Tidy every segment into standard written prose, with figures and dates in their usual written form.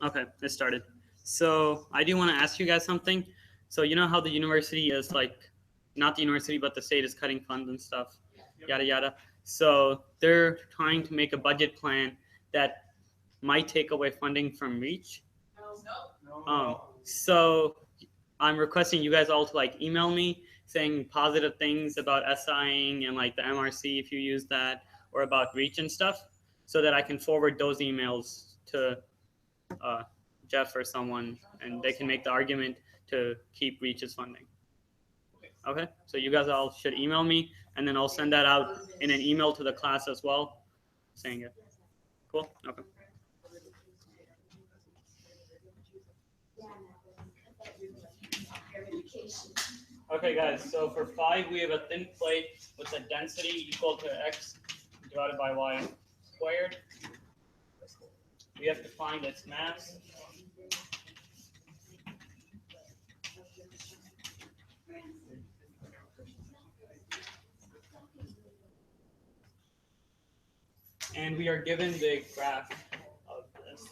Okay, it started. So I do want to ask you guys something. So you know how the university is like, not the university, but the state is cutting funds and stuff, yada yada. So they're trying to make a budget plan that might take away funding from Reach. So I'm requesting you guys all to like email me saying positive things about SIing and like the MRC if you use that, or about Reach and stuff, so that I can forward those emails to uh, Jeff or someone, and they can make the argument to keep Reach's funding. Okay, so you guys all should email me, and then I'll send that out in an email to the class as well, saying it. Cool. Okay. Okay, guys. So for 5, we have a thin plate with a density equal to x divided by y squared. We have to find its mass. And we are given the graph of this.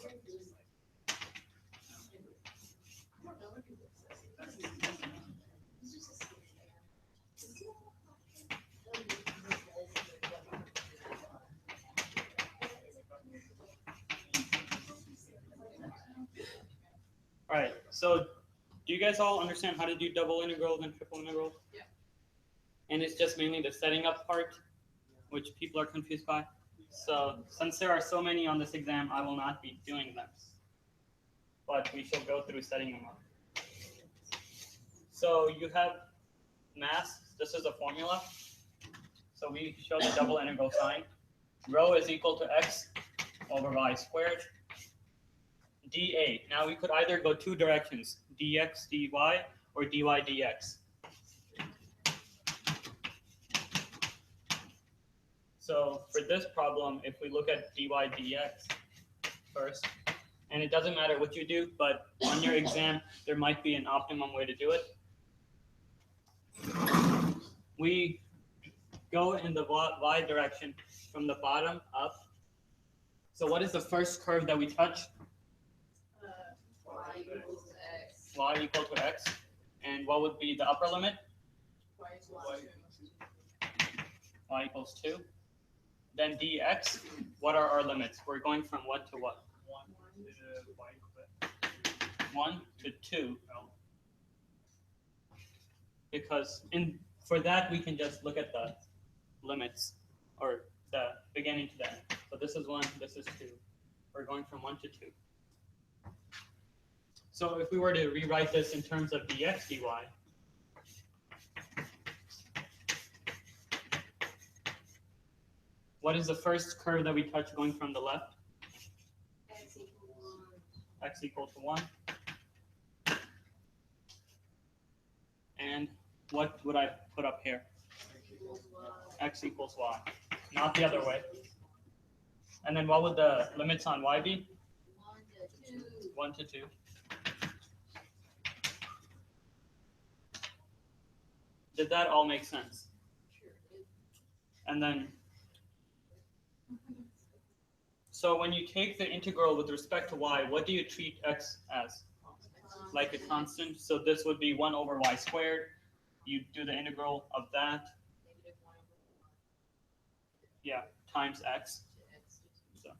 All right, so do you guys all understand how to do double integrals and triple integrals? Yeah. And it's just mainly the setting up part, which people are confused by. So since there are so many on this exam, I will not be doing them. But we shall go through setting them up. So you have mass. This is a formula. So we show the double integral sign. Rho is equal to x over y squared. dA. Now we could either go two directions, dx dy or dy dx. So for this problem, if we look at dy dx first, and it doesn't matter what you do, but on your exam, there might be an optimum way to do it. We go in the y direction from the bottom up. So what is the first curve that we touch? Y equals x. Y equal to x. And what would be the upper limit? Y equals 2. Then dx, what are our limits? We're going from what to what? 1 to 2. Because for that, we can just look at the limits, or the beginning to the end. So this is 1, this is 2. We're going from 1 to 2. So if we were to rewrite this in terms of dx dy, what is the first curve that we touch going from the left? X equal to 1. And what would I put up here? X equals y. Not the other way. And then what would the limits on y be? 1 to 2. Did that all make sense? And then, so when you take the integral with respect to y, what do you treat x as? Like a constant. So this would be 1 over y squared. You do the integral of that. Yeah, times x. So,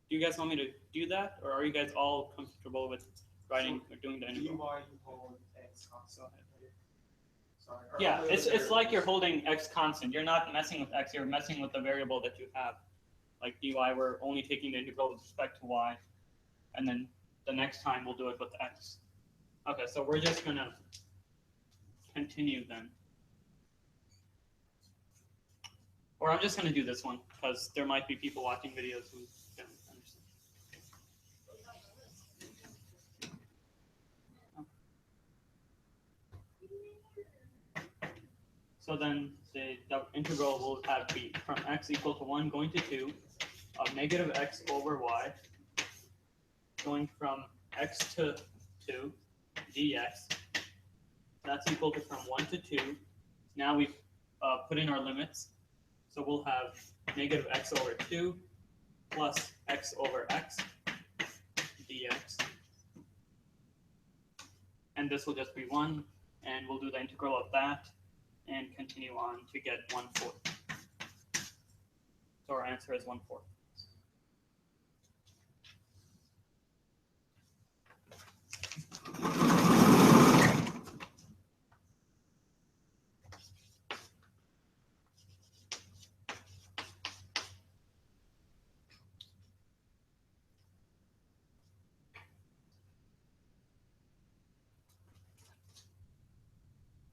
do you guys want me to do that, or are you guys all comfortable with writing or doing the integral? Yeah, it's like you're holding x constant. You're not messing with x. You're messing with the variable that you have. Like dy, we're only taking the integral with respect to y, and then the next time we'll do it with x. Okay, so we're just gonna continue then. Or I'm just gonna do this one because there might be people watching videos who don't understand. So then the integral will have be from x equal to 1 going to 2 of negative x over y going from x to 2 dx. That's equal to from 1 to 2. Now we've put in our limits. So we'll have negative x over 2 plus x over x dx. dx. And this will just be 1, and we'll do the integral of that and continue on to get 1/4. So our answer is 1/4.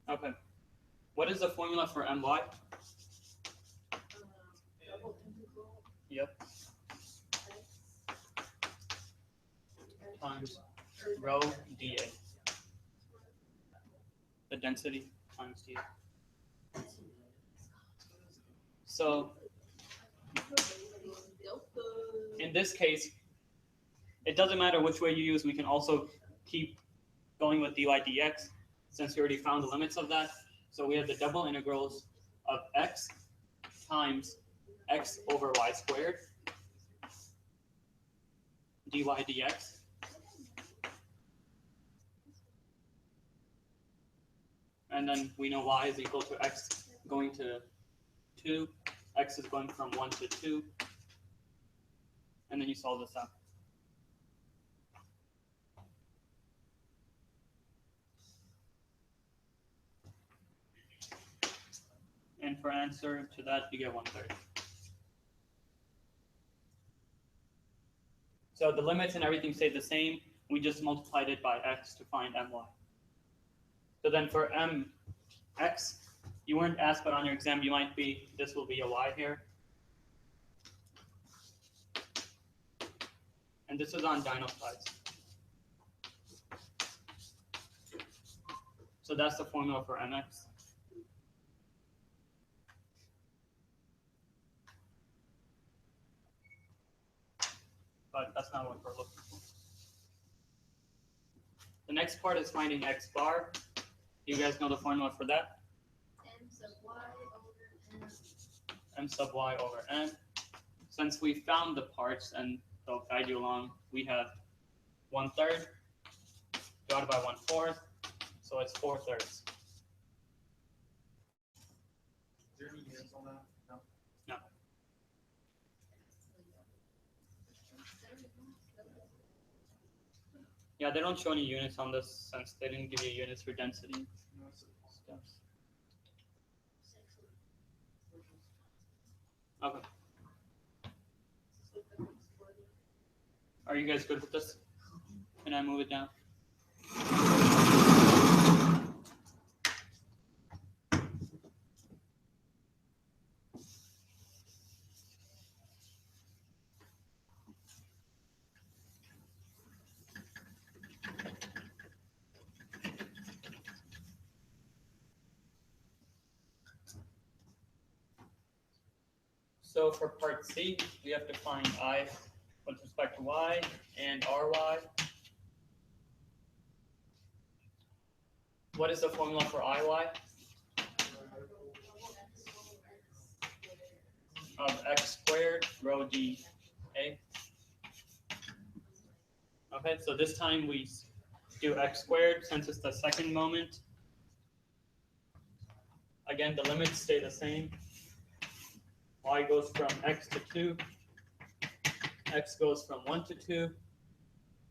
Okay. What is the formula for my? Double integral Yep. Times rho dA. The density times dA. So in this case, it doesn't matter which way you use. We can also keep going with dy dx since we already found the limits of that. So we have the double integrals of x times x over y squared dy dx. And then we know y is equal to x going to 2. X is going from 1 to 2. And then you solve this out. And for answer to that, you get 1/3. So the limits and everything stayed the same. We just multiplied it by x to find my. So then for mx, you weren't asked, but on your exam you might be, this will be a y here. And this is on dinocytes. So that's the formula for mx. But that's not what we're looking for. The next part is finding x bar. You guys know the formula for that? M sub y over n. M sub y over n. Since we found the parts and they'll guide you along, we have 1/3 divided by 1/4, so it's 4/3. Is there any units on that? No. No. Yeah, they don't show any units on this since they didn't give you units for density steps. Okay. Are you guys good with this? Can I move it down? So for part C, we have to find I with respect to y and ry. What is the formula for iy? Of x squared rho d a. Okay, so this time we do x squared since it's the second moment. Again, the limits stay the same. Y goes from x to 2. X goes from 1 to 2.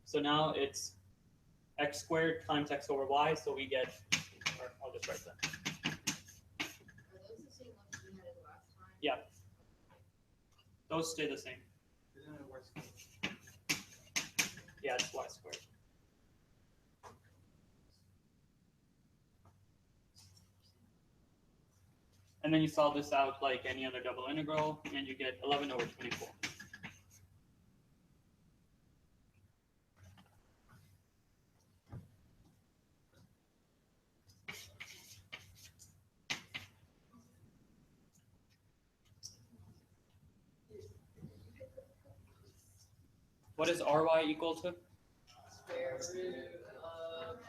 So now it's x squared times x over y. So we get, or I'll just write that. Are those the same ones we had last time? Yeah. Those stay the same. Isn't it worse? Yeah, it's y squared. And then you solve this out like any other double integral, and you get 11 over 24. What is ry equal to? Square root of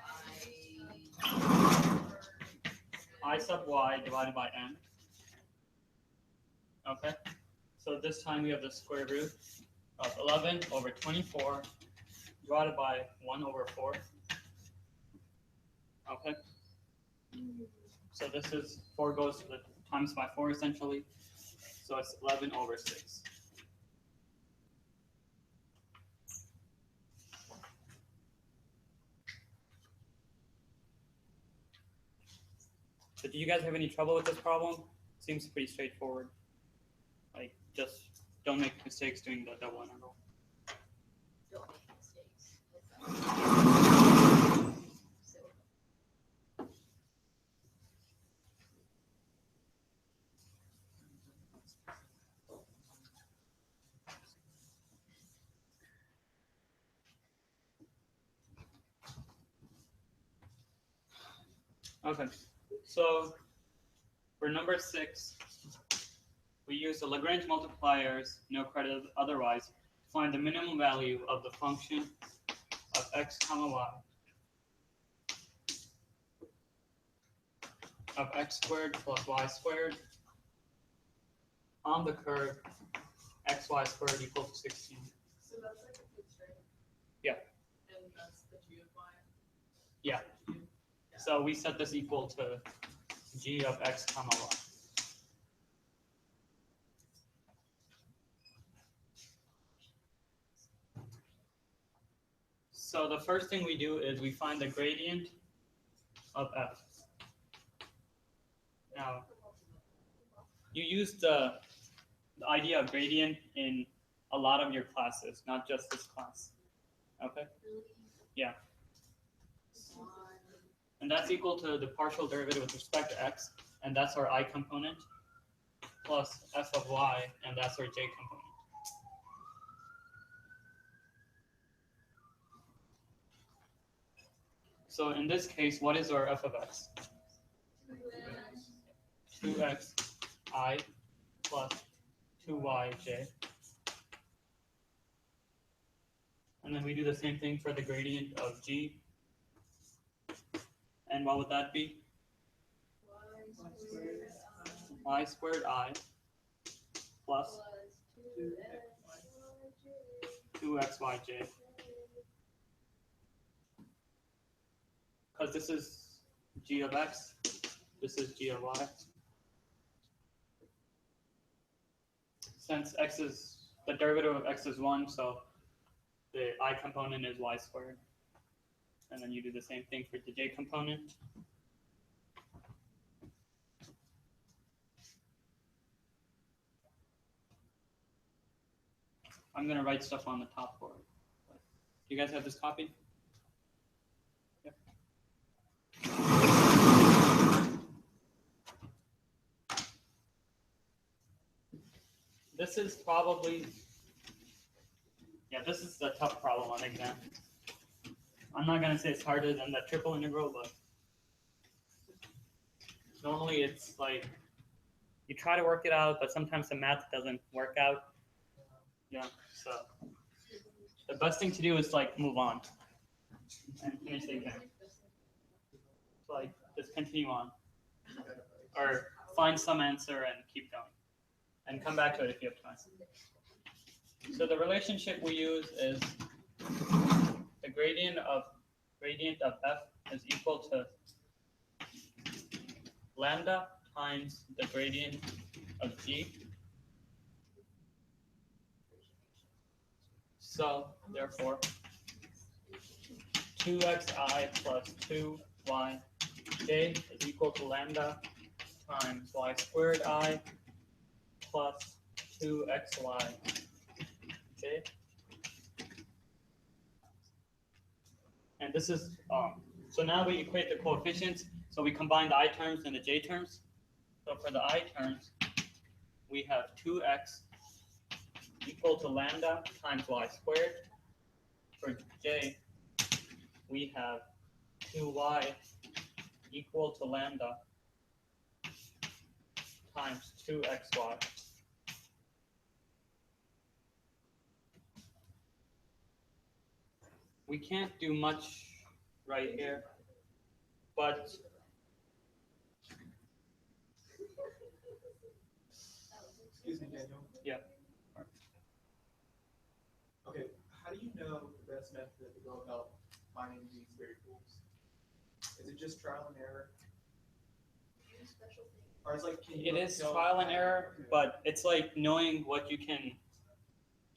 I sub y divided by n. Okay, so this time we have the square root of 11 over 24 divided by 1 over 4. Okay. So this is 4 goes to the times by 4 essentially. So it's 11 over 6. So do you guys have any trouble with this problem? Seems pretty straightforward. Like, just don't make mistakes doing the double integral. Don't make mistakes. So, Okay, so for number 6, we use the Lagrange multipliers, no credit otherwise, to find the minimum value of the function of x comma y of x squared plus y squared on the curve xy squared equals to 16. so that's like a fixed rate. Yeah. And that's the G of Y. Yeah. So we set this equal to g of x comma y. So the first thing we do is we find the gradient of f. Now, you use the idea of gradient in a lot of your classes, not just this class. Okay? Yeah. And that's equal to the partial derivative with respect to x, and that's our I component, plus f of y, and that's our j component. So in this case, what is our f of x? 2x I plus 2yj. And then we do the same thing for the gradient of g. And what would that be? Y squared I plus 2xyj. Because this is g of x, this is g of y. Since x is, the derivative of x is 1, so the I component is y squared. And then you do the same thing for the j component. I'm going to write stuff on the top board. Do you guys have this copy? Yep. This is probably, this is the tough problem on exam. I'm not going to say it's harder than the triple integral, but normally it's like, you try to work it out, but sometimes the math doesn't work out. Yeah, so the best thing to do is like move on and finish the exam. So like just continue on, or find some answer and keep going, and come back to it if you have time. So the relationship we use is the gradient of f is equal to lambda times the gradient of g. So therefore, 2xi plus 2yj is equal to lambda times y squared I plus 2xyj. And this is, so now we equate the coefficients. So we combine the I terms and the j terms. So for the I terms, we have 2x equal to lambda times y squared. For j, we have 2y equal to lambda times 2xy. We can't do much right here, but Excuse me, Daniel. Yeah. Okay, how do you know the best best method to go about finding these variables? Is it just trial and error? Use special things. Or is like, can you It like is tell- trial and error, but it's like knowing what you can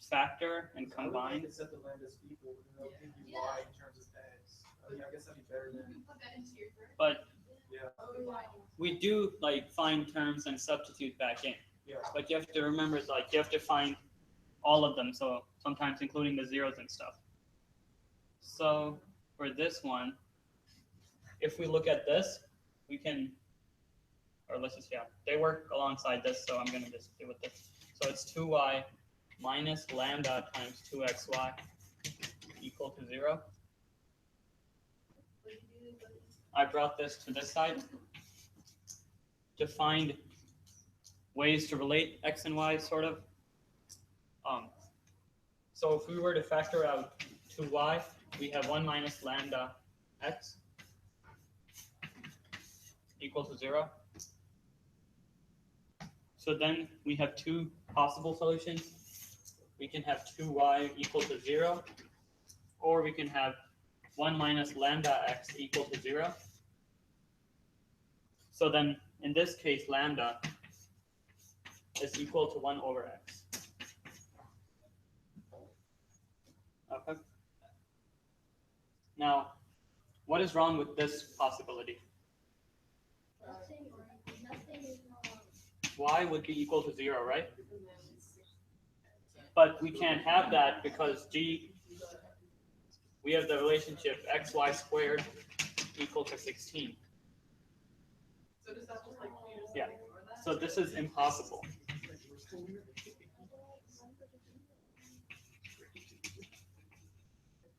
factor and I would combine. like to set the lambdas equal, and they'll give you Yeah. y in terms of x. I mean, I guess that'd be better than, You put that into your first. But yeah, Oh, yeah. we do like find terms and substitute back in. yeah. But you have to remember, like, you have to find all of them, so sometimes including the zeros and stuff. So for this one, if we look at this, we can, or let's just, yeah, they work alongside this, so I'm going to just do with this. So it's 2y minus lambda times 2xy equal to 0. What do you do? I brought this to this side to find ways to relate x and y, sort of. So if we were to factor out 2y, we have 1 minus lambda x equal to 0. So then we have two possible solutions. We can have 2y equal to 0, or we can have 1 minus lambda x equal to 0. So then in this case, lambda is equal to 1 over x. Okay. Now, what is wrong with this possibility? Nothing is wrong. Y would be equal to 0, right? But we can't have that because we have the relationship xy squared equal to 16. So does that just like Yeah. So this is impossible.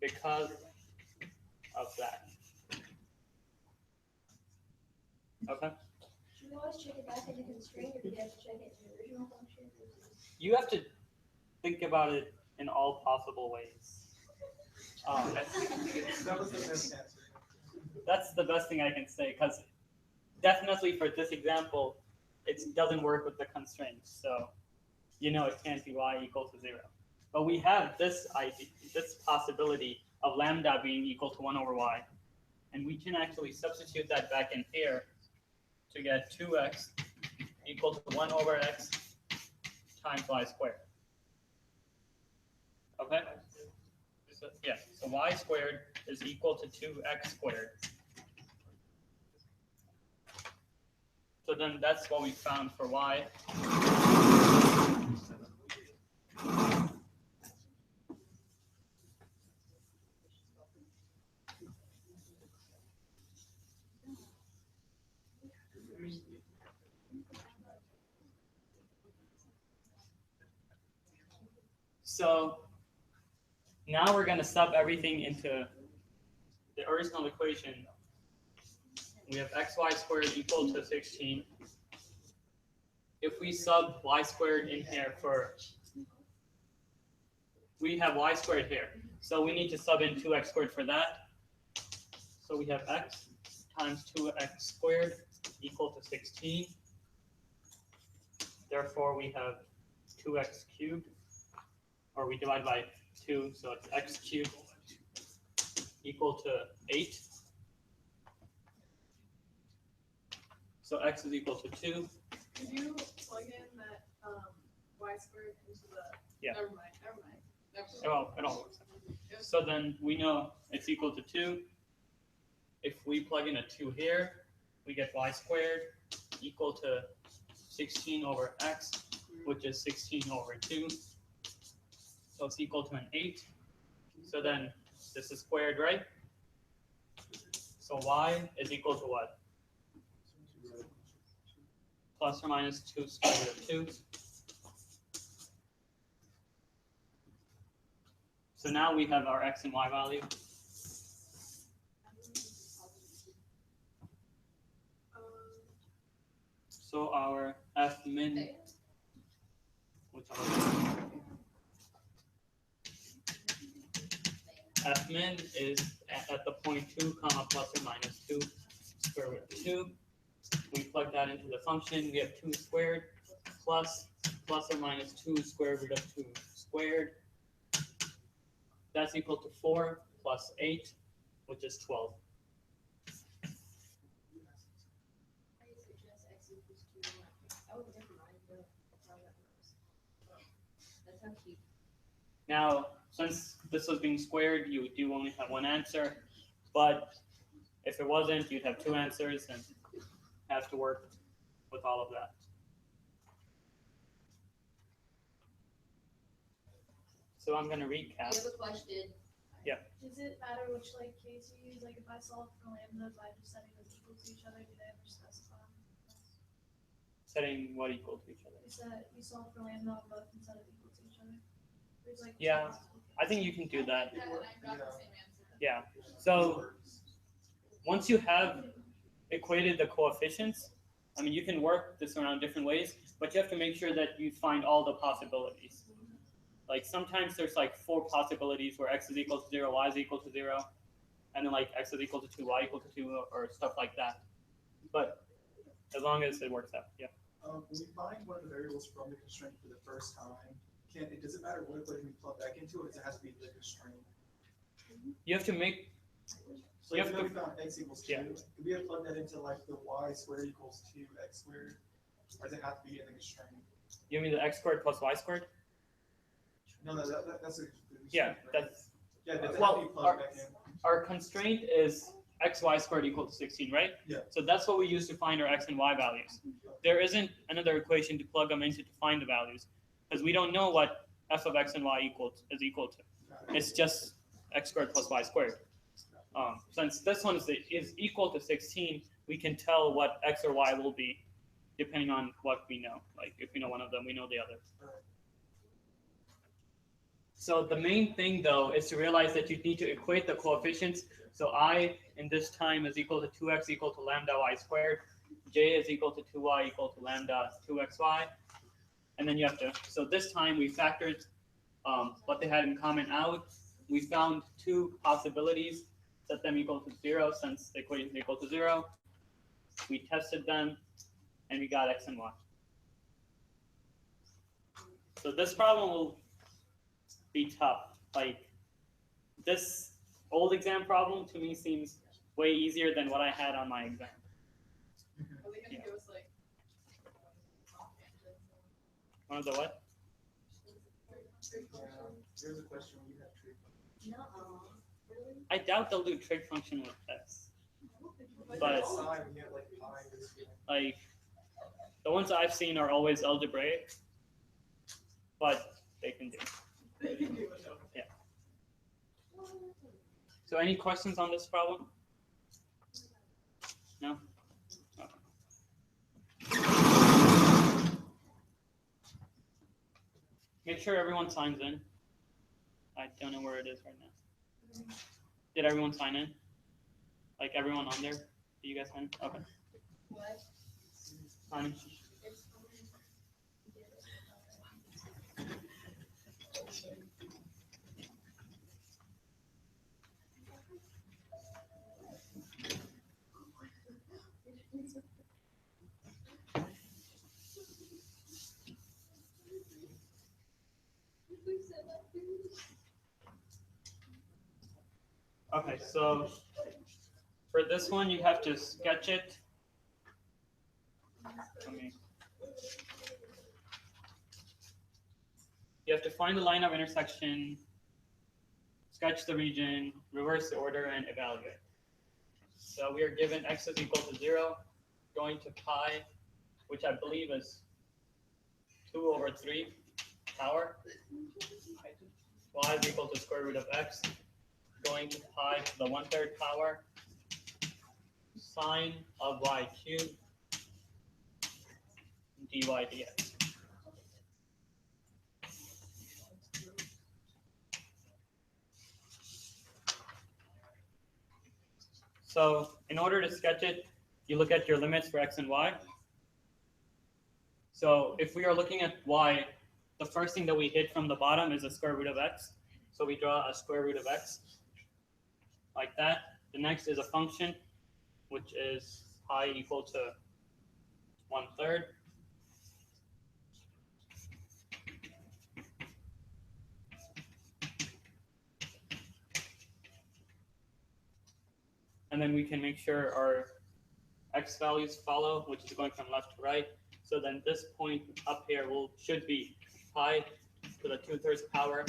Because of that. Okay? Should we always check it back in the constraint, or do you have to check it in the original function? You have to think about it in all possible ways. That was the best answer. That's the best thing I can say, because definitely for this example, it doesn't work with the constraints. So, you know, it can't be y equal to 0. But we have this idea, this possibility of lambda being equal to 1 over y. And we can actually substitute that back in here to get 2x equal to 1 over x times y squared. Okay? So, yeah, so y squared is equal to 2x squared. So then that's what we found for y. So now we're going to sub everything into the original equation. We have xy squared equal to 16. If we sub y squared in here we have y squared here. So we need to sub in 2x squared for that. So we have x times 2x squared equal to 16. Therefore, we have 2x cubed, or we divide by 2, so it's x cubed equal to 8. So x is equal to 2. Could you plug in that y squared into the? Yeah. Never mind. Never mind. It all works. So then we know it's equal to 2. If we plug in a 2 here, we get y squared equal to 16 over x, which is 16 over 2. So it's equal to an 8. So then this is squared, right? So y is equal to what? Plus or minus 2 square root of 2. So now we have our x and y value. So our f min, which f min is at the point 2 comma plus or minus 2 square root of 2. We plug that into the function. We have 2 squared plus or minus 2 square root of 2 squared That's equal to 4 plus 8, which is 12. I suggest x equals 2. I would never mind, but that's how that works. That's how cheap. Now, since this was being squared, you do only have one answer, but if it wasn't, you'd have two answers and have to work with all of that. So I'm going to I recap. have a question. Does it matter which like case you use? Like if I solve for lambda by just setting them equal to each other, do they ever specify? Setting what equal to each other? Is that you solve for lambda on both and set it equal to each other? There's like Yeah, I think you can do that. Yeah, and I got the same answer. Yeah. So once you have equated the coefficients, I mean, you can work this around different ways, but you have to make sure that you find all the possibilities. Like sometimes there's like 4 possibilities where x is equal to 0, y is equal to 0, and then like x is equal to 2, y equal to 2, or stuff like that. But as long as it works out, yeah. When we find one of the variables from the constraint for the first time, does it matter what equation we plug back into it? Does it have to be the constraint? You have to make, So You if have we to- found x equals 2, yeah. could we have plugged that into like the y squared equals 2x squared? Or does it have to be in the constraint? you mean the x squared plus y squared? No, that's a constraint, Yeah, right? that's, Yeah, does it well, have to be plugged back in? our constraint is xy squared equal to 16, right? Yeah. So that's what we use to find our x and y values. There isn't another equation to plug them into to find the values, because we don't know what f of x and y is equal to. It's just x squared plus y squared. Since this one is equal to 16, we can tell what x or y will be, depending on what we know. Like if we know one of them, we know the other. So the main thing though is to realize that you need to equate the coefficients. So I in this time is equal to 2x equal to lambda y squared. J is equal to 2y equal to lambda 2xy. And then you have to, so this time we factored what they had in common out. We found 2 possibilities, set them equal to 0 since the equation is equal to 0. We tested them and we got x and y. So this problem will be tough. Like this old exam problem to me seems way easier than what I had on my exam. Are they gonna give us like One of the what? Yeah, here's a question we have tree. no, really? I doubt they'll do trig function with x. But Side, we have like pi this way. like the ones I've seen are always algebraic, but they can do. Yeah. So any questions on this problem? No? Okay. Make sure everyone signs in. I don't know where it is right now. Did everyone sign in? Like everyone on there? Did you guys sign in? Okay. What? Sign in. It's Okay, so for this one, you have to sketch it. You have to find the line of intersection, sketch the region, reverse the order, and evaluate. So we are given x is equal to 0, going to pi, which I believe is 2/3 power. Y is equal to square root of x, going to pi to the 1/3 power, sine of y cubed, dy dx. So in order to sketch it, you look at your limits for x and y. So if we are looking at y, the first thing that we hit from the bottom is the square root of x. So we draw a square root of x like that. The next is a function, which is pi equal to 1/3. and then we can make sure our x values follow, which is going from left to right. So then this point up here should be pi to the 2/3 power,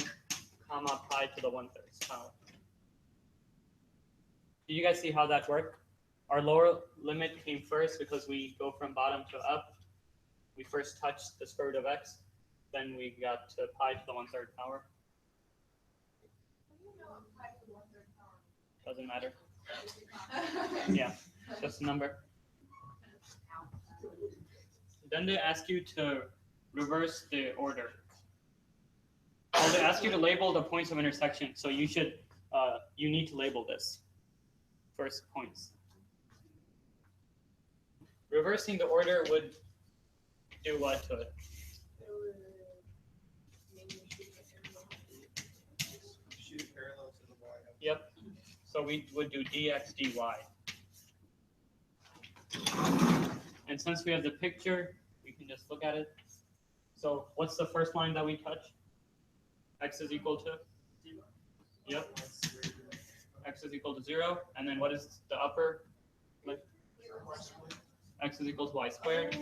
comma pi to the 1/3 power. Do you guys see how that worked? Our lower limit came first because we go from bottom to up. We first touched the square root of x, then we got to pi to the 1/3 power. Doesn't matter. Yeah, just a number. Then they ask you to reverse the order. Well, they ask you to label the points of intersection, so you need to label this first points. Reversing the order would do what to it? Shoot it parallel to the y. Yep. So we would do dx dy. And since we have the picture, we can just look at it. So what's the first line that we touch? X is equal to? Yep. X is equal to 0. And then what is the upper? X is equal to y squared.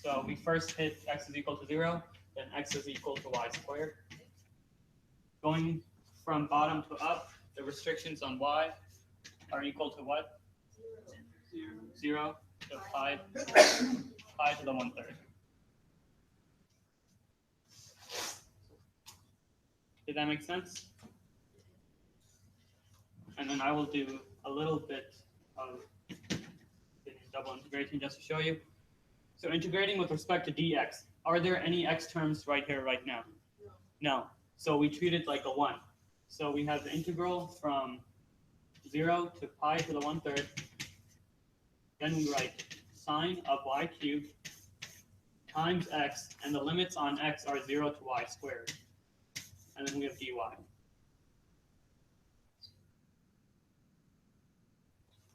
So we first hit x is equal to 0, then x is equal to y squared. Going from bottom to up, the restrictions on y are equal to what? 0 to pi to the 1/3. Did that make sense? And then I will do a little bit of double integration just to show you. So integrating with respect to dx, are there any x terms right here, right now? No. So we treat it like a 1. So we have the integral from 0 to pi to the 1/3. Then we write sine of y cubed times x, and the limits on x are 0 to y squared. And then we have dy.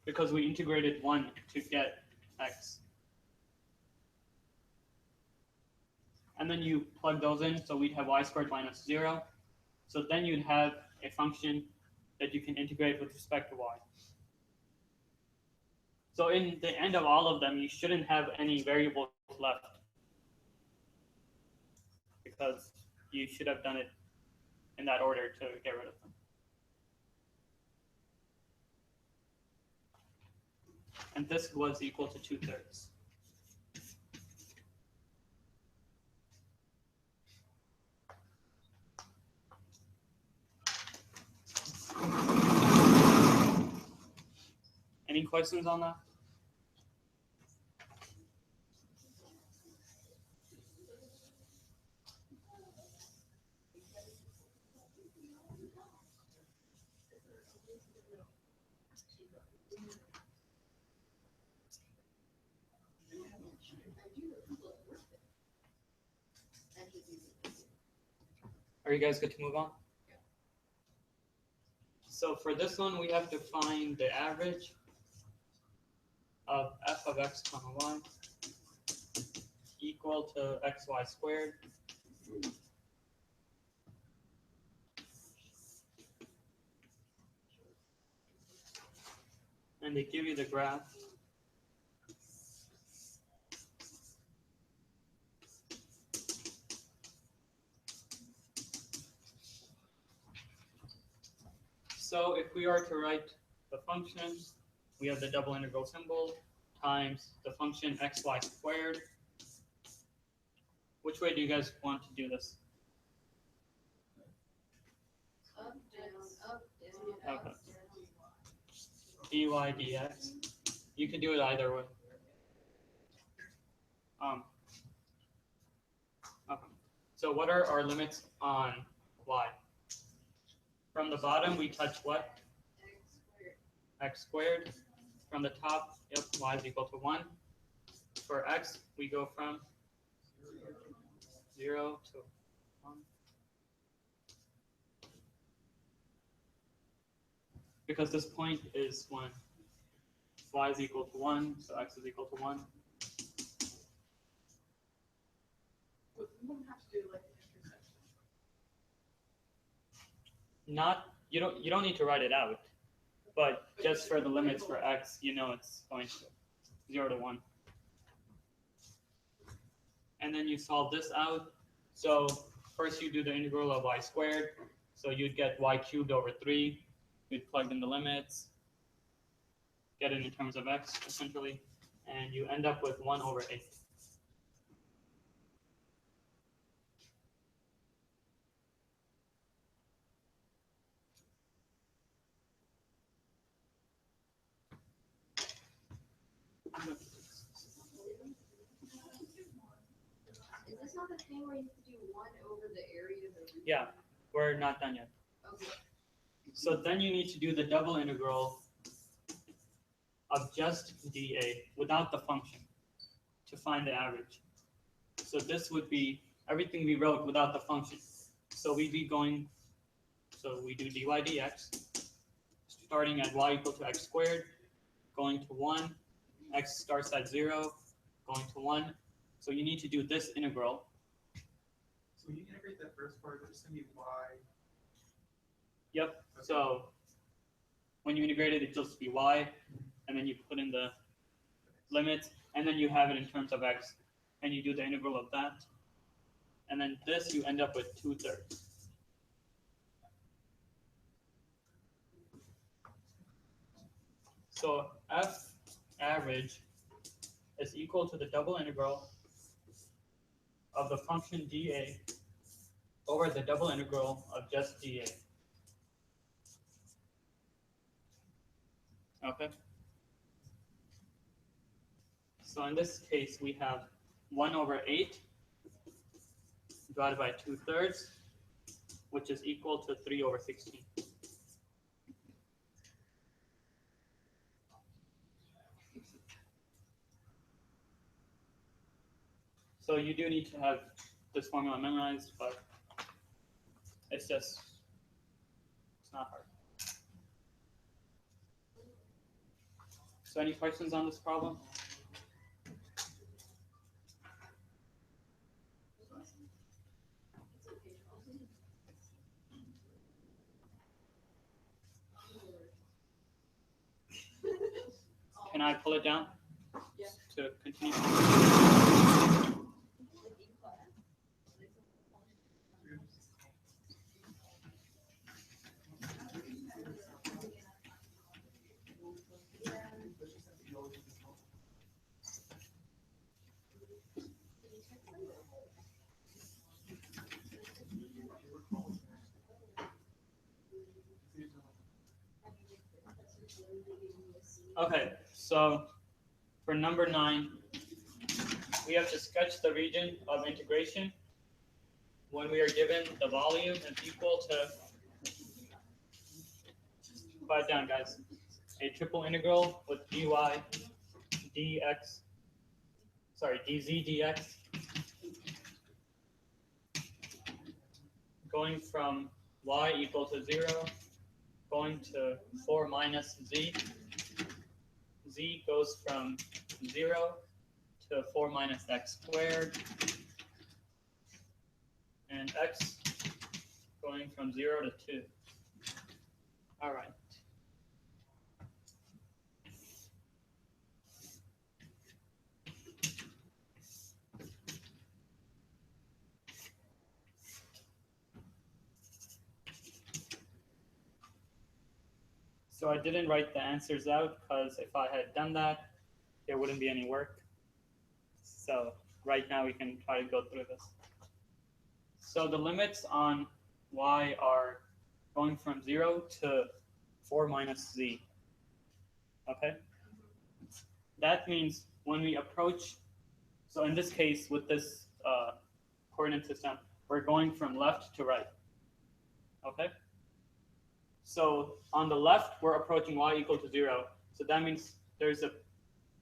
Because we integrated 1 to get x. And then you plug those in, so we'd have y squared minus 0. So then you'd have a function that you can integrate with respect to y. So in the end of all of them, you shouldn't have any variables left, because you should have done it in that order to get rid of them. And this was equal to 2/3. Any questions on that? Are you guys good to move on? So for this one, we have to find the average of f of x comma y equal to xy squared. And they give you the graph. So if we are to write the function, we have the double integral symbol times the function xy squared. Which way do you guys want to do this? Up, down, Okay. dy dx. You can do it either way. Okay. So what are our limits on y? From the bottom, we touch what? X squared. From the top, yep, y is equal to 1. For x, we go from 0 to 1. Because this point is when y is equal to 1, so x is equal to 1. We wouldn't have to do like an intersection. Not you don't need to write it out, but just for the limits for x, you know it's going to 0 to 1. And then you solve this out. So first you do the integral of y squared. So you'd get y cubed over 3. You'd plug in the limits, get it in terms of x essentially, and you end up with 1 over 8. Is this not the thing where you have to do 1 over the area of the region? Yeah, we're not done yet. Okay. So then you need to do the double integral of just dA without the function to find the average. So this would be everything we wrote without the function. So we'd be going, so we do dy dx, starting at y equal to x squared, going to 1, x starts at 0, going to 1. So you need to do this integral. So when you integrate that first part, there's going to be y. Yep. Okay. So when you integrate it, it'll just be y, and then you put in the limits, and then you have it in terms of x, and you do the integral of that. And then this, you end up with 2/3. So f average is equal to the double integral of the function dA over the double integral of just dA. Okay? So in this case, we have 1 over 8 divided by 2/3, which is equal to 3 over 16. So you do need to have this formula memorized, but it's not hard. So any questions on this problem? Can I pull it down? Yeah. To continue. Okay, so for number 9, we have to sketch the region of integration when we are given the volume is equal to, write it down guys, a triple integral with dy dx, sorry, dz dx, going from y equal to 0, going to 4 minus z. Z goes from 0 to 4 minus x squared, and x going from 0 to 2. All right. So I didn't write the answers out because if I had done that, there wouldn't be any work. So right now we can try to go through this. So the limits on y are going from 0 to 4 minus z. Okay? That means when we approach, so in this case with this coordinate system, we're going from left to right. Okay? So on the left, we're approaching y equal to 0. So that means there's a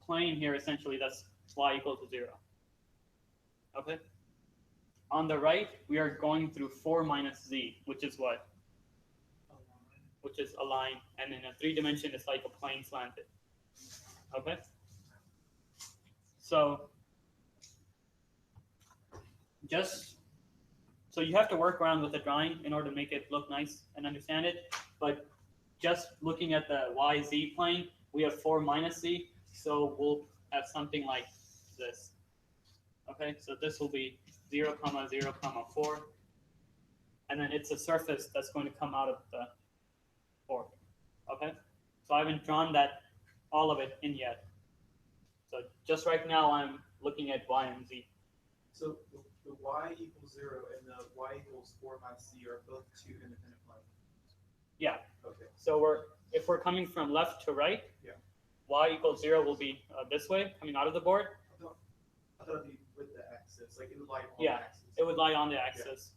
plane here essentially that's y equal to 0. Okay? On the right, we are going through 4 minus z, which is what? Which is a line, and in a 3-dimension, it's like a plane slanted. Okay? So So you have to work around with the drawing in order to make it look nice and understand it. But just looking at the YZ plane, we have 4 minus Z, so we'll have something like this. Okay, so this will be 0, 0, 4, and then it's a surface that's going to come out of the board. Okay, so I haven't drawn that all of it in yet. So just right now I'm looking at Y and Z. So the y equals 0 and the y equals 4 minus z are both two independent planes. Yeah. Okay. So if we're coming from left to right, Yeah. Y equals 0 will be this way, coming out of the board. I thought it'd be with the axis, like it would lie on Yeah, the axis. it would lie on the axis.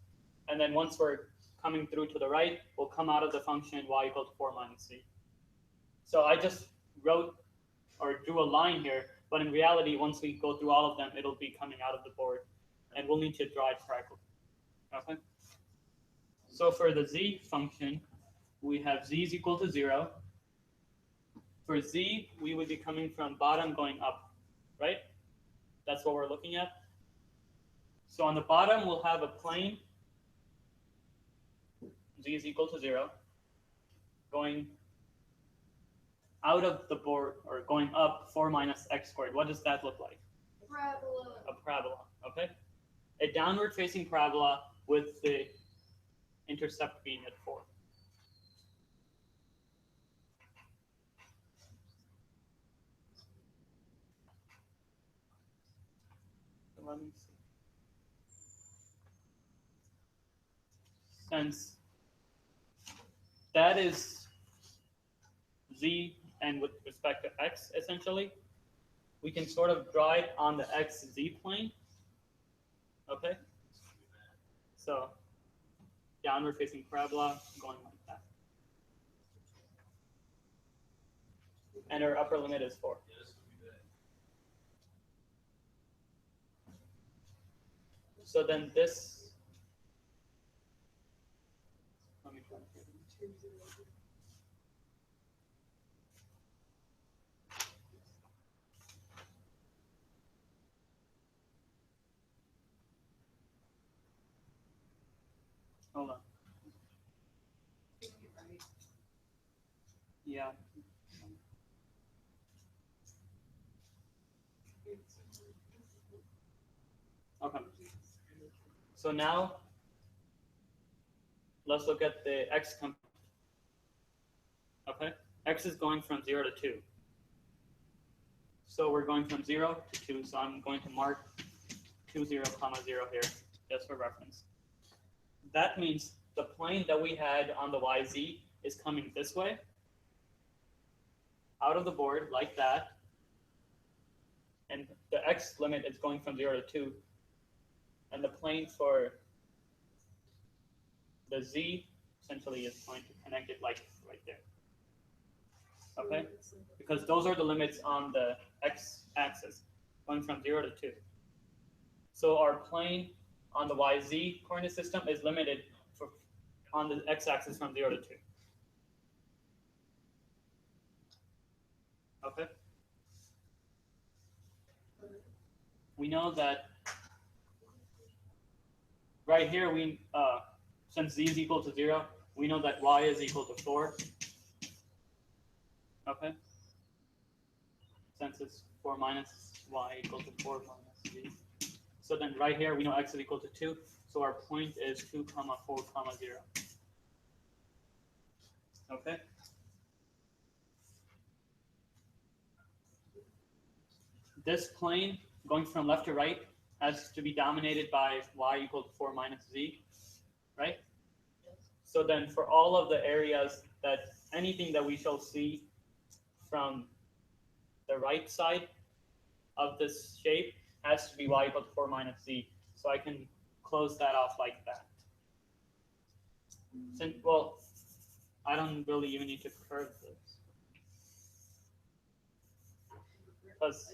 And then once we're coming through to the right, we'll come out of the function y equals 4 minus z. So I just wrote or drew a line here, but in reality, once we go through all of them, it'll be coming out of the board, and we'll need to draw it correctly. Okay. So for the z function, we have z is equal to 0. For z, we would be coming from bottom going up, right? That's what we're looking at. So on the bottom, we'll have a plane, z is equal to 0, going out of the board, or going up 4 minus x squared. What does that look like? Parabola. A parabola, okay? A downward facing parabola with the intercept being at 4. Let me see. Since that is z and with respect to x, essentially, we can sort of draw it on the xz plane. Okay? So downward facing parabola going like that. And our upper limit is 4. So then this, let me try to get it. Hold on. Yeah. Okay. So now let's look at the x component. Okay, x is going from 0 to 2. So we're going from 0 to 2. So I'm going to mark 2, 0, comma 0 here, just for reference. That means the plane that we had on the YZ is coming this way, out of the board like that, and the x limit is going from 0 to 2, and the plane for the z essentially is going to connect it like right there. Okay, because those are the limits on the x-axis, going from 0 to 2. So our plane on the YZ coordinate system is limited on the x-axis from 0 to 2. Okay. We know that right here, since z is equal to 0, we know that y is equal to 4. Okay. Since it's 4 minus y equal to 4 minus z. So then right here, we know x is equal to 2. So our point is 2, 4, 0. Okay. This plane going from left to right has to be dominated by y equal to 4 minus z, right? So then for all of the areas that anything that we shall see from the right side of this shape has to be y equal to 4 minus z. So I can close that off like that. Since, well, I don't really even need to curve this. Because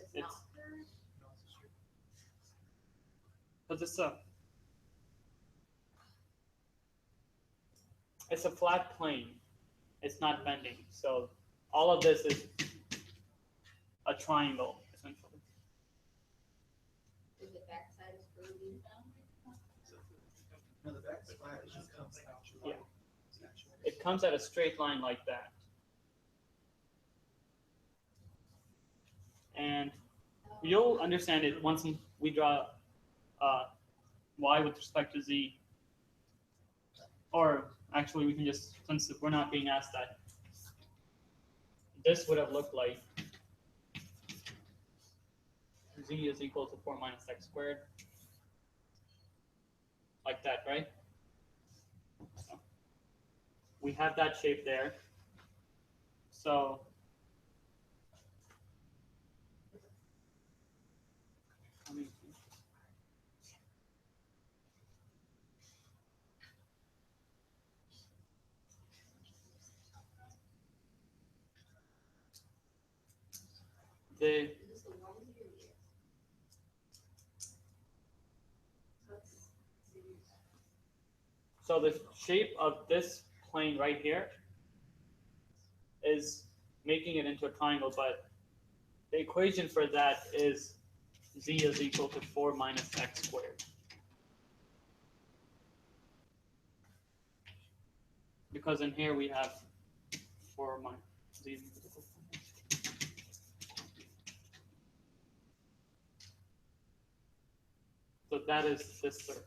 it's a flat plane. It's not bending. So all of this is a triangle, essentially. Is the backside is curvy? No, the back is flat, it just comes out your Yeah. line. It's actually- It comes at a straight line like that. And you'll understand it once we draw y with respect to z. Or actually, we can just, since we're not being asked that, this would have looked like z is equal to 4 minus x squared. Like that, right? So we have that shape there. So the Is this the one here? That's so the shape of this plane right here is making it into a triangle, but the equation for that is z is equal to 4 minus x squared. Because in here we have 4 minus z is equal to 4 minus. So that is this surface.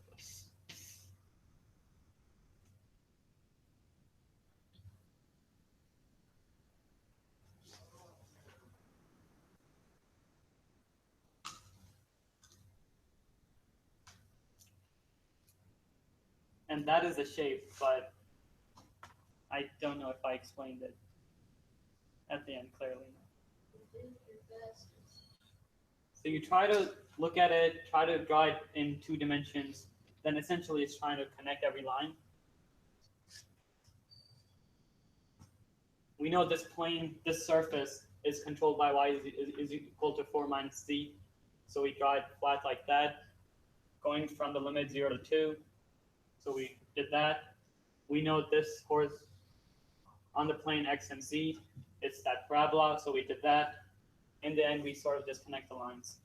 And that is the shape, but I don't know if I explained it at the end clearly. So you try to look at it, try to draw it in 2 dimensions, then essentially it's trying to connect every line. We know this plane, this surface is controlled by y is equal to 4 minus z. So we draw it flat like that, going from the limit 0 to 2. So we did that. We know this course on the plane x and z, it's that parabola, so we did that. In the end, we sort of just connect the lines.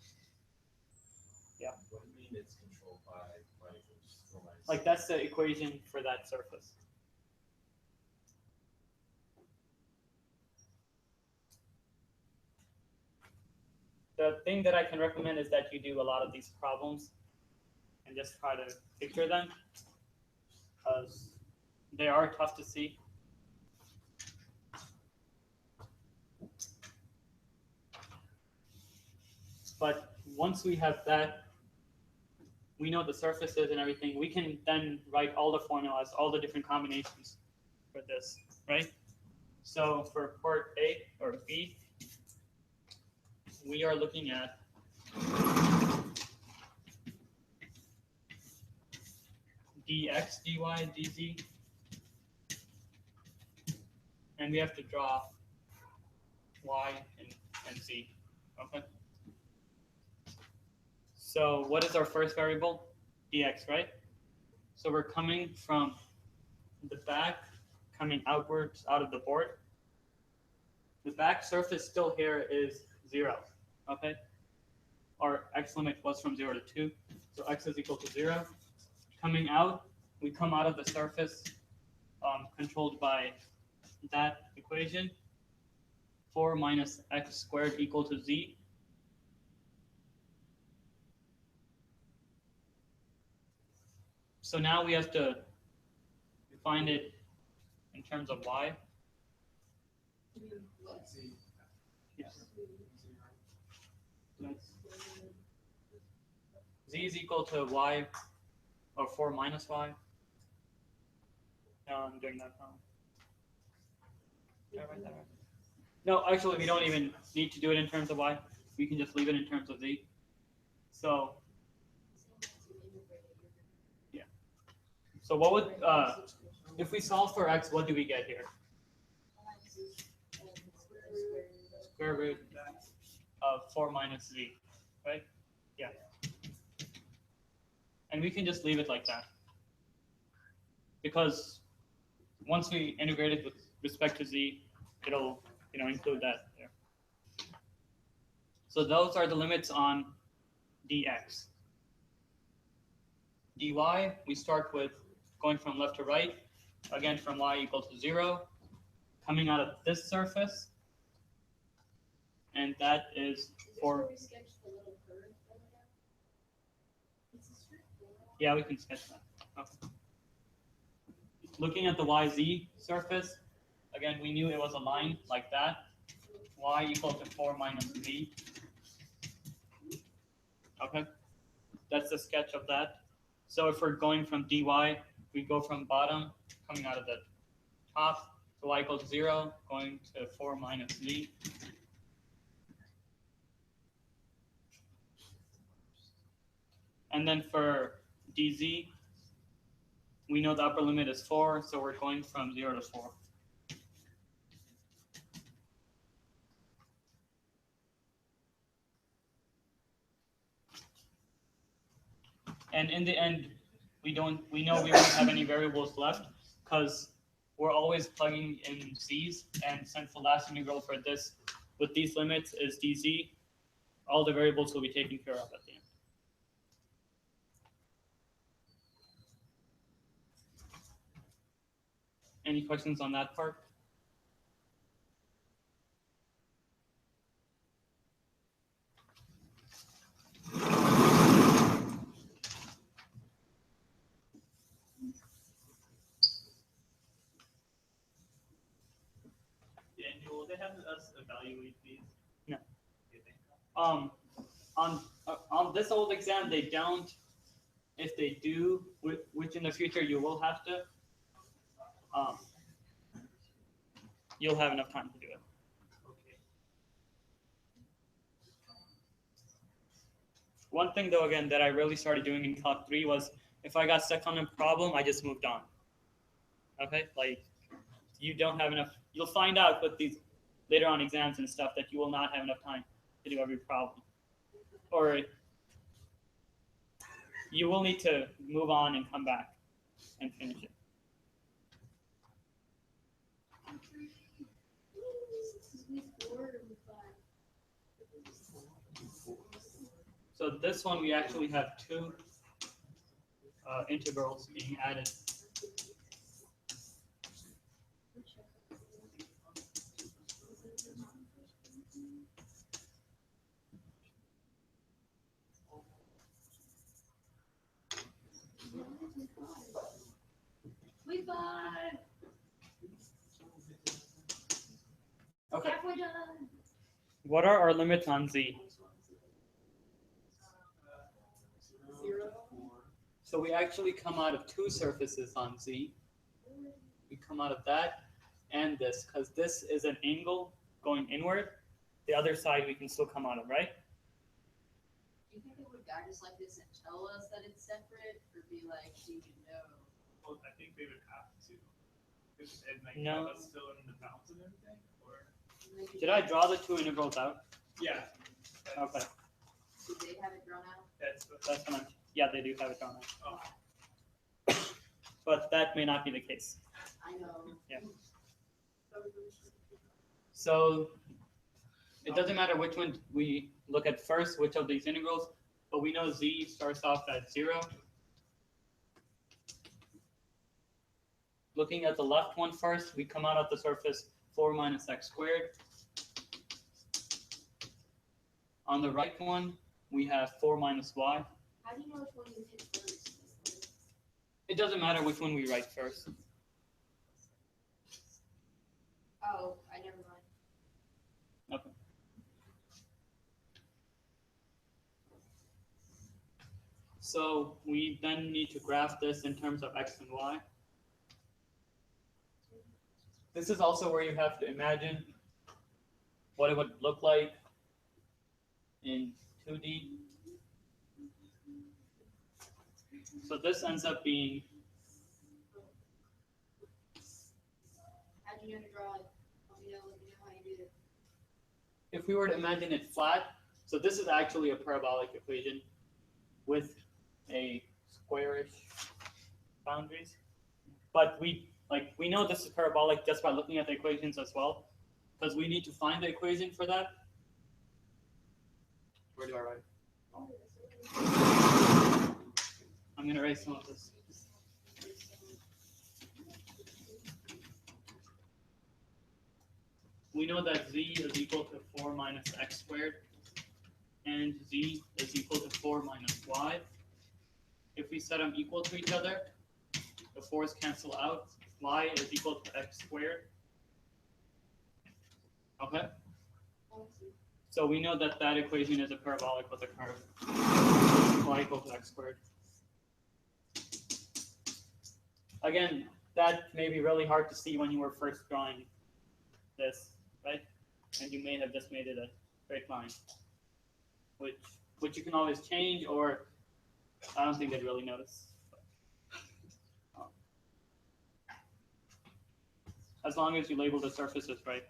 Yeah. What do you mean it's controlled by equals 4 minus? Like that's the equation for that surface. The thing that I can recommend is that you do a lot of these problems and just try to picture them, because they are tough to see. But once we have that, we know the surfaces and everything, we can then write all the formulas, all the different combinations for this, right? So for part A or B, we are looking at dx, dy, dz, and we have to draw y and z, okay? So what is our first variable? Dx, right? So we're coming from the back, coming outwards out of the board. The back surface still here is 0, okay? Our x limit was from 0 to 2, so x is equal to 0. Coming out, we come out of the surface controlled by that equation, 4 minus x squared equal to z. So now we have to find it in terms of y. Z. Yes. Z, right? Z is equal to y, or 4 minus y. No, I'm doing that wrong. Did I write that right? No, actually, we don't even need to do it in terms of y. We can just leave it in terms of z. So, yeah. So what would, if we solve for x, what do we get here? Square root of 4 minus z, right? Yeah. And we can just leave it like that, because once we integrate it with respect to z, it'll include that there. So those are the limits on dx. dy, we start with going from left to right, again from y equal to 0, coming out of this surface, and that is Is this for, where we sketched the little curve that we have? It's a straight line. yeah, we can sketch that. Okay. Looking at the YZ surface, again, we knew it was a line like that, y equal to 4 minus z. Okay, that's the sketch of that. So if we're going from dy, we go from bottom, coming out of the top, to y equals 0, going to 4 minus z. And then for dz, we know the upper limit is 4, so we're going from 0 to 4. And in the end, we know we won't have any variables left because we're always plugging in z's, and since the last integral for this with these limits is dz, all the variables will be taken care of at the end. Any questions on that part? Daniel, will they have us evaluate these? No. You think? On this old exam, they don't. If they do, which in the future you will have to, you'll have enough time to do it. Okay. One thing though, again, that I really started doing in Calc 3 was if I got stuck on a problem, I just moved on. Okay, like you don't have enough. You'll find out with these later on exams and stuff that you will not have enough time to do every problem, or you will need to move on and come back and finish it. This is week 4 or week 5? So this one we actually have two integrals being added. Week 5. Okay. Halfway done. What are our limits on z? 0. So we actually come out of two surfaces on z. We come out of that and this, because this is an angle going inward. The other side we can still come out of, right? Do you think they would guide us like this and tell us that it's separate, or be like, do you know? Well, I think they would have to. And like No. have us fill in the bounds and everything, or Did I draw the two integrals out? yeah. Okay, Do they have it drawn out? That's what, that's what I'm. Yeah, they do have it drawn out, oh, but that may not be the case. I know. Yeah. So it doesn't matter which one we look at first, which of these integrals, but we know z starts off at 0. Looking at the left one first, we come out of the surface 4 minus x squared. On the right one, we have 4 minus y. How do you know which one you hit first? It doesn't matter which one we write first. Oh, I never mind. Okay. So we then need to graph this in terms of x and y. This is also where you have to imagine what it would look like in 2D. So this ends up being, How'd you know to draw it? Let me know how you did it. if we were to imagine it flat, so this is actually a parabolic equation with a squarish boundaries. But we know this is parabolic just by looking at the equations as well, because we need to find the equation for that. Where do I write? I'm going to write some of this. we know that z is equal to 4 minus x squared, and z is equal to 4 minus y. If we set them equal to each other, the 4's cancel out. Y is equal to x squared. Okay? So we know that that equation is a parabolic with a curve. Y equal to x squared. Again, that may be really hard to see when you were first drawing this, right? And you may have just made it a straight line, which you can always change, or I don't think they'd really notice. As long as you label the surfaces right.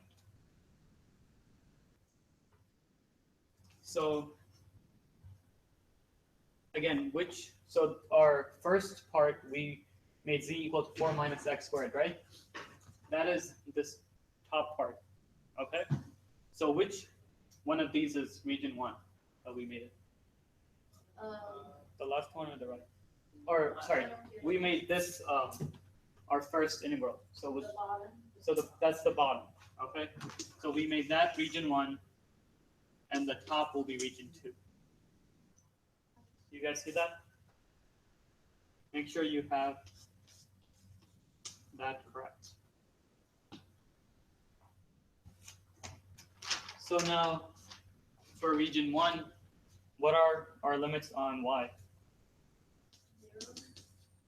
So again, so our first part, we made z equal to 4 minus x squared, right? That is this top part, okay? So which one of these is region 1 that we made it? The left one or the right? Or, sorry, we made this our first integral. So that's the bottom, okay? So we made that region 1, and the top will be region 2. You guys see that? Make sure you have that correct. So now, for region 1, what are our limits on y?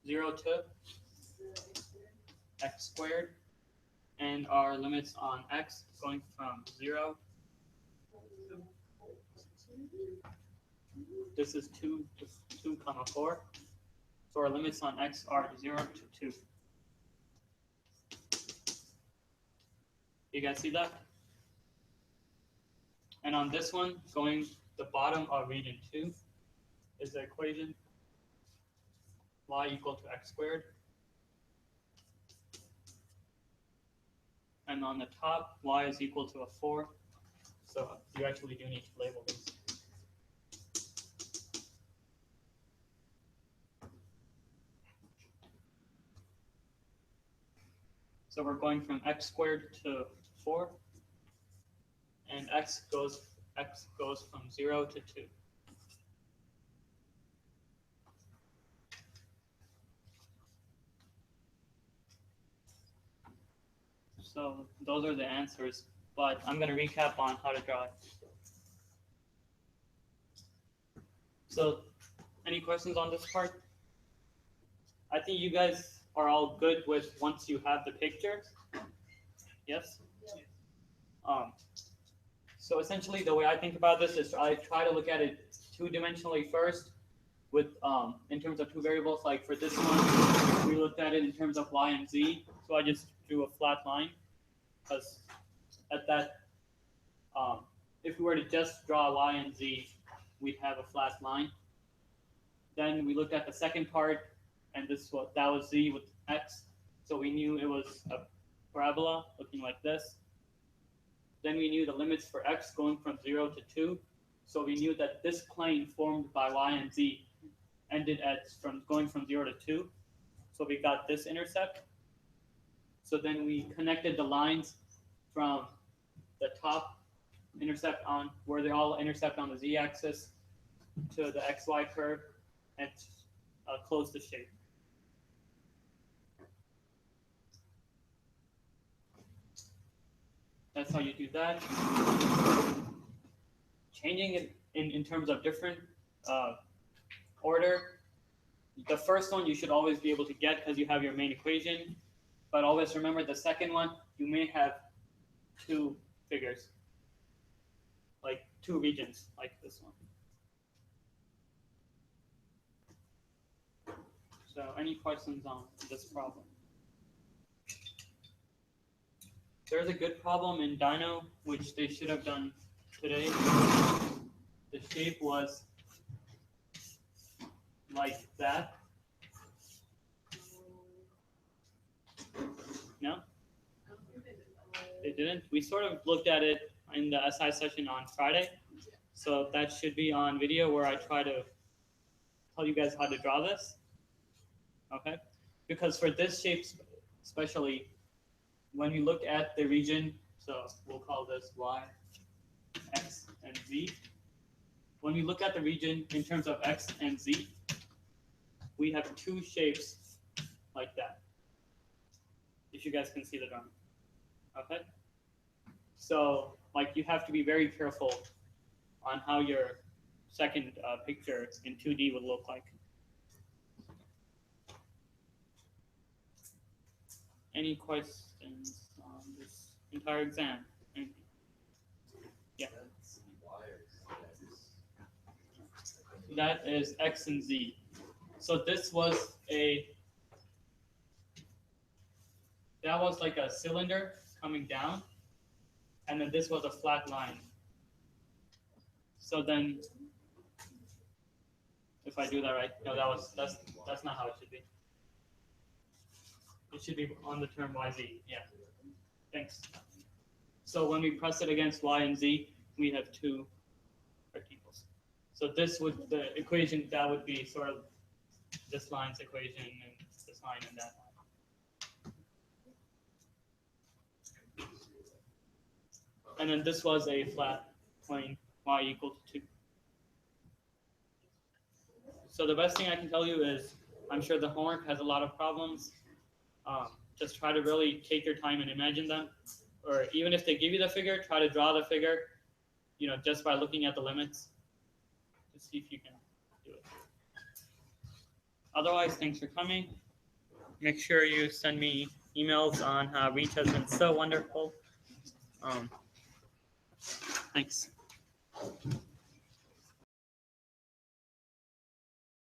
0 to x squared. And our limits on x going from 0. This is 2 comma 4. So our limits on x are 0 to 2. You guys see that? And on this one, going the bottom of region 2 is the equation y equal to x squared. And on the top, y is equal to a 4. So you actually do need to label these. So we're going from x squared to 4, and x goes from 0 to 2. So those are the answers, but I'm going to recap on how to draw it. So any questions on this part? I think you guys are all good with once you have the picture. Yes? So essentially the way I think about this is I try to look at it two-dimensionally first with in terms of two variables. Like for this one, we looked at it in terms of y and z. So I just drew a flat line because at that, if we were to just draw y and z, we'd have a flat line. Then we looked at the second part, and that was z with x. So we knew it was a parabola looking like this. Then we knew the limits for x going from 0 to 2. So we knew that this plane formed by y and z ended at going from 0 to 2. So we got this intercept. So then we connected the lines from the top intercept on where they all intercept on the z-axis to the xy curve and close the shape. That's how you do that. Changing it in terms of different order. The first one you should always be able to get because you have your main equation. But always remember the second one, you may have two figures, like two regions, like this one. So any questions on this problem? There's a good problem in Dino, which they should have done today. The shape was like that. No? They didn't? We sort of looked at it in the SI session on Friday. So that should be on video where I try to tell you guys how to draw this. Okay? Because for this shape especially, when we look at the region So we'll call this y, x, and z. When we look at the region in terms of x and z, we have two shapes like that. If you guys can see the drawing. Okay? So, like, you have to be very careful on how your second picture in 2D would look like. Any questions on this entire exam? Anything? Yeah. That is x and z. So this was that was like a cylinder coming down, and then this was a flat line. So then, if I do that right, no, that's not how it should be. It should be on the term yz. Yeah. Thanks. So when we press it against y and z, we have two rectangles. So this would the equation that would be sort of this line's equation and this line and that line. And then this was a flat plane, y equal to 2. So the best thing I can tell you is, I'm sure the homework has a lot of problems. Just try to really take your time and imagine them. Or even if they give you the figure, try to draw the figure, just by looking at the limits to see if you can do it. Otherwise, thanks for coming. Make sure you send me emails on how Reach has been so wonderful. Thanks.